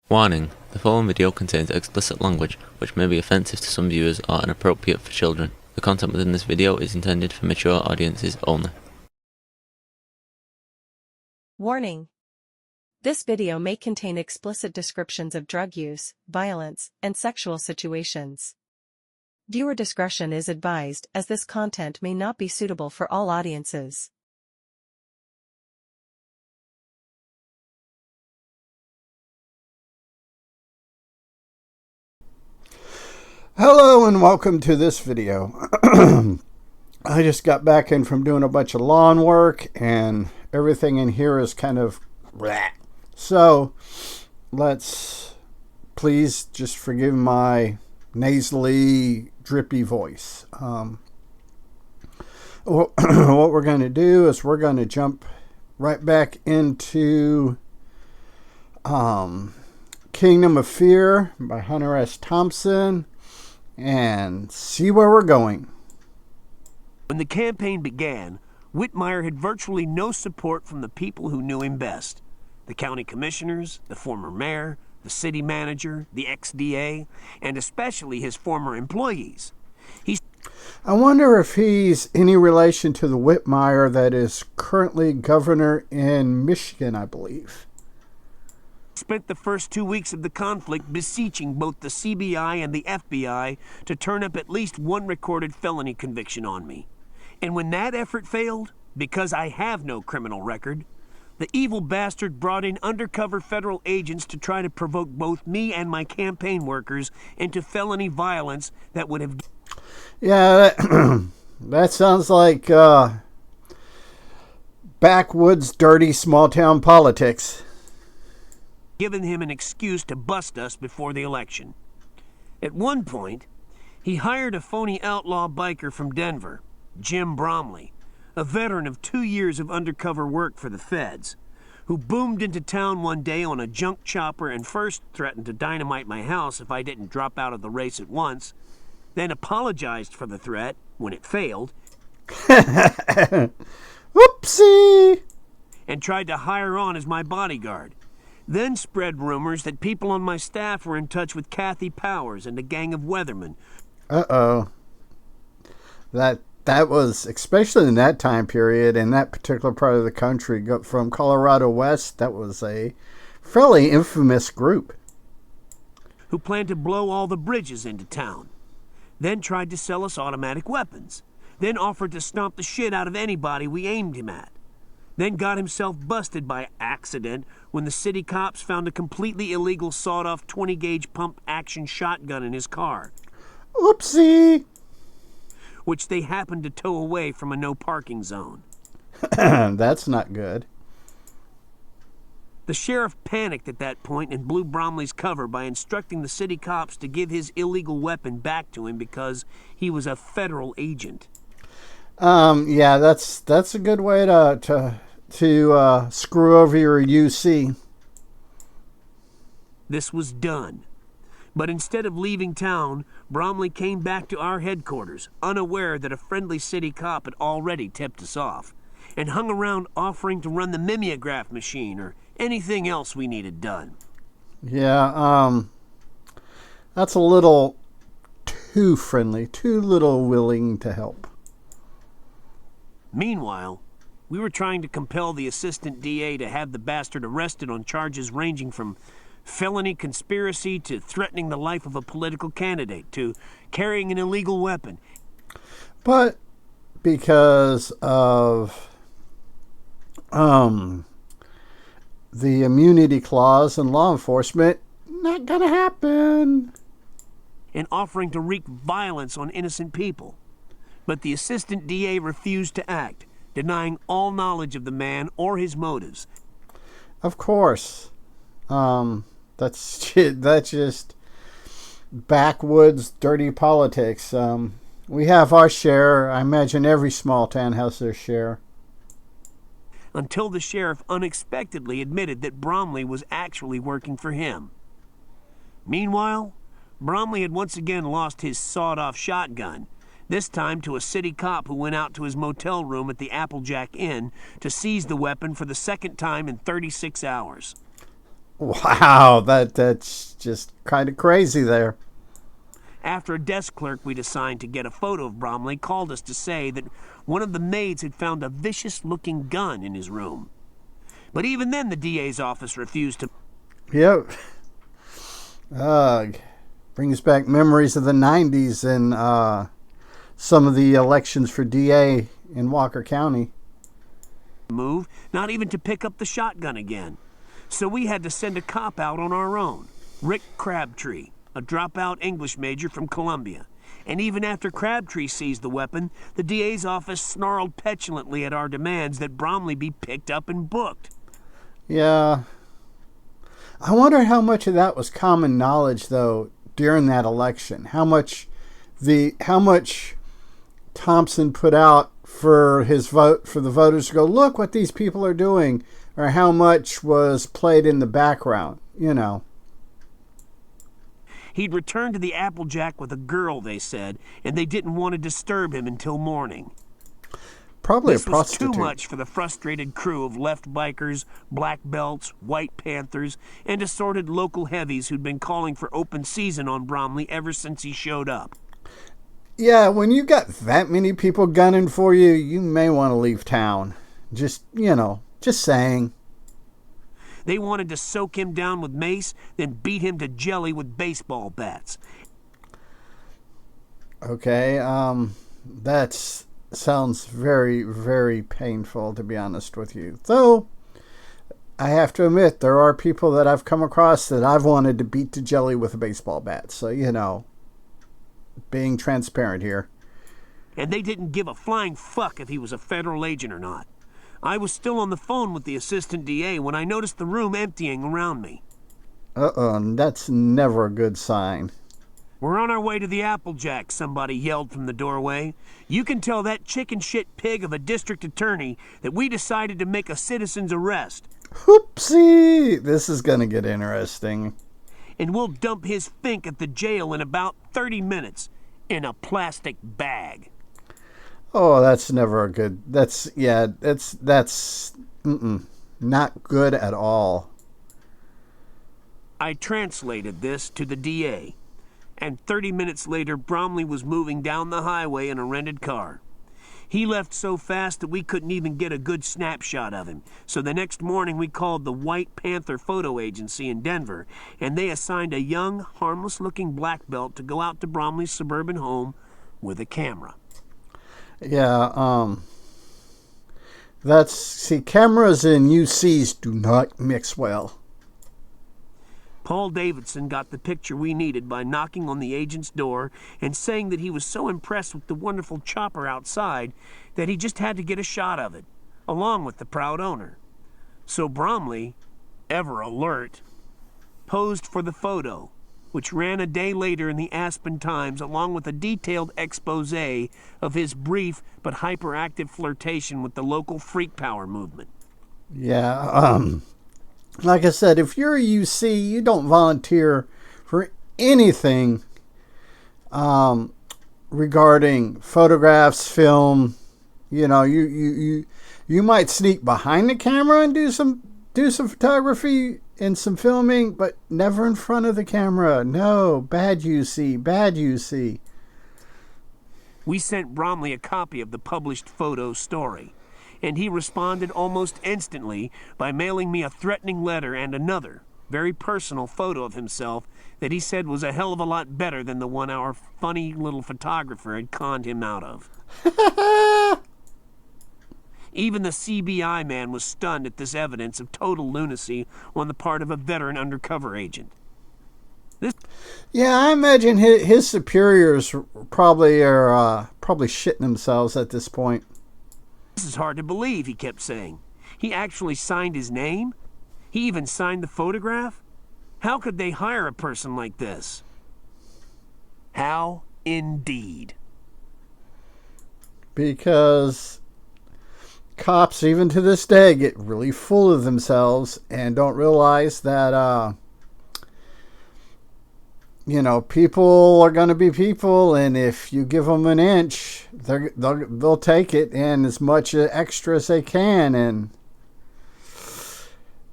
Warning: the following video contains explicit language which may be offensive to some viewers or inappropriate for children. The content within this video is intended for mature audiences only. Warning: this video may contain explicit descriptions of drug use, violence, and sexual situations. Viewer discretion is advised as this content may not be suitable for all audiences. Hello and welcome to this video. I just got back in from doing a bunch of lawn work and everything in here is kind of bleh. So please just forgive my nasally drippy voice. What we're going to do is we're going to jump right back into Kingdom of Fear by Hunter S. Thompson and see where we're going. When the campaign began, Whitmire had virtually no support from the people who knew him best. The county commissioners, the former mayor, the city manager, the ex-DA, and especially his former employees. I wonder if he's any relation to the Whitmire that is currently governor in Michigan, I believe. Spent the first 2 weeks of the conflict beseeching both the CBI and the FBI to turn up at least one recorded felony conviction on me. And when that effort failed, because I have no criminal record, the evil bastard brought in undercover federal agents to try to provoke both me and my campaign workers into felony violence that would have... Yeah, that sounds like backwoods, dirty, small-town politics. Given him an excuse to bust us before the election. At one point, he hired a phony outlaw biker from Denver, Jim Bromley, a veteran of 2 years of undercover work for the feds, who boomed into town one day on a junk chopper and first threatened to dynamite my house if I didn't drop out of the race at once, then apologized for the threat when it failed, Whoopsie! and tried to hire on as my bodyguard. Then spread rumors that people on my staff were in touch with Kathy Powers and a gang of weathermen. Uh-oh. That was, especially in that time period, in that particular part of the country, from Colorado West, that was a fairly infamous group. Who planned to blow all the bridges into town. Then tried to sell us automatic weapons. Then offered to stomp the shit out of anybody we aimed him at. Then got himself busted by accident when the city cops found a completely illegal sawed-off 20-gauge pump-action shotgun in his car. Oopsie! Which they happened to tow away from a no-parking zone. That's not good. The sheriff panicked at that point and blew Bromley's cover by instructing the city cops to give his illegal weapon back to him because he was a federal agent. Yeah, that's a good way to screw over your UC. This was done. But instead of leaving town, Bromley came back to our headquarters, unaware that a friendly city cop had already tipped us off, and hung around offering to run the mimeograph machine or anything else we needed done. Yeah, that's a little too friendly, too little willing to help. Meanwhile, we were trying to compel the assistant DA to have the bastard arrested on charges ranging from felony conspiracy to threatening the life of a political candidate to carrying an illegal weapon. But because of the immunity clause in law enforcement, not gonna happen. And offering to wreak violence on innocent people. But the assistant DA refused to act, denying all knowledge of the man or his motives. Of course. That's just backwoods, dirty politics. We have our share. I imagine every small town has their share. Until the sheriff unexpectedly admitted that Bromley was actually working for him. Meanwhile, Bromley had once again lost his sawed-off shotgun, this time to a city cop who went out to his motel room at the Applejack Inn to seize the weapon for the second time in 36 hours. Wow, that's just kind of crazy there. After a desk clerk we'd assigned to get a photo of Bromley called us to say that one of the maids had found a vicious-looking gun in his room. But even then, the DA's office refused to... Yep. Brings back memories of the 90s and some of the elections for DA in Walker County. move, not even to pick up the shotgun again. So we had to send a cop out on our own, Rick Crabtree, a dropout English major from Columbia. And even after Crabtree seized the weapon, the DA's office snarled petulantly at our demands that Bromley be picked up and booked. Yeah. I wonder how much of that was common knowledge, though, during that election. How much Thompson put out for his vote, for the voters to go, look what these people are doing, or how much was played in the background, you know. He'd returned to the Applejack with a girl, they said, and they didn't want to disturb him until morning. Probably this a prostitute. Was too much for the frustrated crew of left bikers, black belts, white panthers, and assorted local heavies who'd been calling for open season on Bromley ever since he showed up. Yeah, when you got that many people gunning for you, you may want to leave town. Just, just saying. They wanted to soak him down with mace, then beat him to jelly with baseball bats. Okay, that sounds very, very painful, to be honest with you. Though, I have to admit, there are people that I've come across that I've wanted to beat to jelly with a baseball bat. So, being transparent here. And they didn't give a flying fuck if he was a federal agent or not. I was still on the phone with the assistant DA when I noticed the room emptying around me. That's never a good sign. We're on our way to the Applejack, somebody yelled from the doorway. You can tell that chicken shit pig of a district attorney that we decided to make a citizen's arrest. Whoopsie! This is gonna get interesting. And we'll dump his fink at the jail in about 30 minutes in a plastic bag. Oh, that's never a good... That's not good at all. I translated this to the DA, and 30 minutes later, Bromley was moving down the highway in a rented car. He left so fast that we couldn't even get a good snapshot of him. So the next morning we called the White Panther Photo Agency in Denver, and they assigned a young, harmless-looking black belt to go out to Bromley's suburban home with a camera. Yeah, cameras and UCs do not mix well. Paul Davidson got the picture we needed by knocking on the agent's door and saying that he was so impressed with the wonderful chopper outside that he just had to get a shot of it, along with the proud owner. So Bromley, ever alert, posed for the photo, which ran a day later in the Aspen Times along with a detailed expose of his brief but hyperactive flirtation with the local freak power movement. Yeah, like I said, if you're a UC, you don't volunteer for anything regarding photographs, film. You might sneak behind the camera and do some photography and some filming, but never in front of the camera. No, bad UC, bad UC. We sent Bromley a copy of the published photo story, and he responded almost instantly by mailing me a threatening letter and another, very personal photo of himself that he said was a hell of a lot better than the one our funny little photographer had conned him out of. Even the CBI man was stunned at this evidence of total lunacy on the part of a veteran undercover agent. Yeah, I imagine his superiors probably are shitting themselves at this point. This is hard to believe, he kept saying. He actually signed his name? He even signed the photograph? How could they hire a person like this? How indeed? Because cops, even to this day, get really full of themselves and don't realize that, people are going to be people, and if you give them an inch, they'll take it and as much extra as they can. And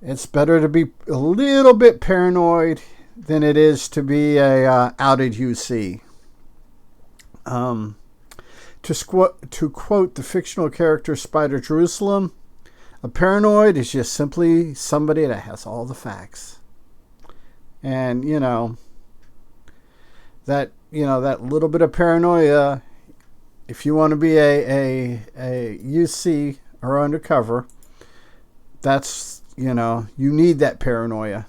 It's better to be a little bit paranoid than it is to be a outed UC. To quote the fictional character Spider Jerusalem, a paranoid is just simply somebody that has all the facts. And, that little bit of paranoia, if you want to be a UC or undercover, that's, you need that paranoia.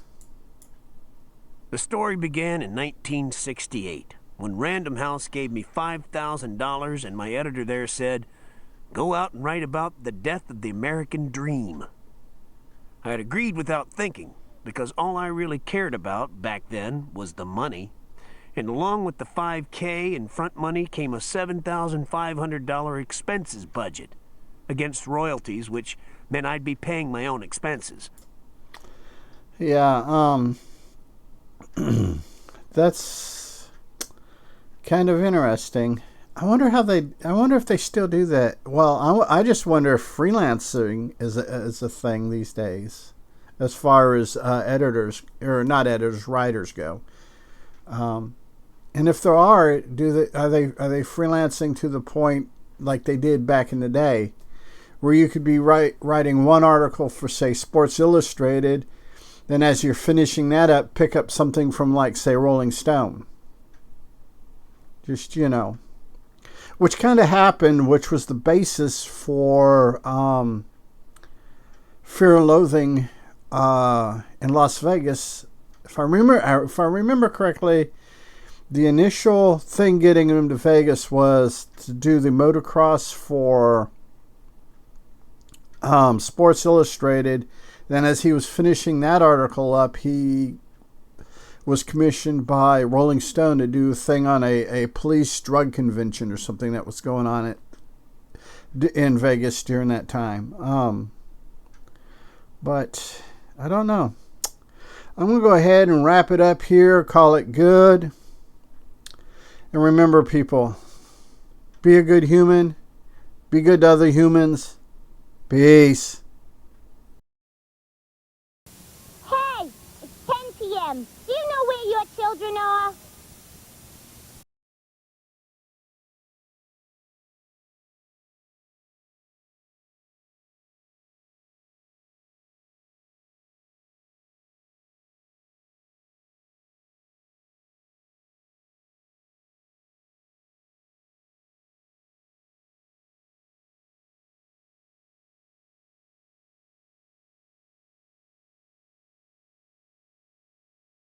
The story began in 1968, when Random House gave me $5,000 and my editor there said, "Go out and write about the death of the American dream." I had agreed without thinking, because all I really cared about back then was the money. And along with the $5K in front money came a $7,500 expenses budget, against royalties, which meant I'd be paying my own expenses. Yeah, that's kind of interesting. I wonder if they still do that. Well, I just wonder if freelancing is a thing these days, as far as writers go. And if there are, are they freelancing to the point like they did back in the day, where you could be writing one article for, say, Sports Illustrated, then as you're finishing that up, pick up something from, like, say, Rolling Stone. Just, which kind of happened, which was the basis for Fear and Loathing in Las Vegas. If I remember correctly, the initial thing getting him to Vegas was to do the motocross for Sports Illustrated. Then as he was finishing that article up, he was commissioned by Rolling Stone to do a thing on a police drug convention or something that was going on in Vegas during that time. But I don't know. I'm going to go ahead and wrap it up here, call it good. And remember, people, be a good human. Be good to other humans. Peace. Hey, it's 10 p.m. Do you know where your children are?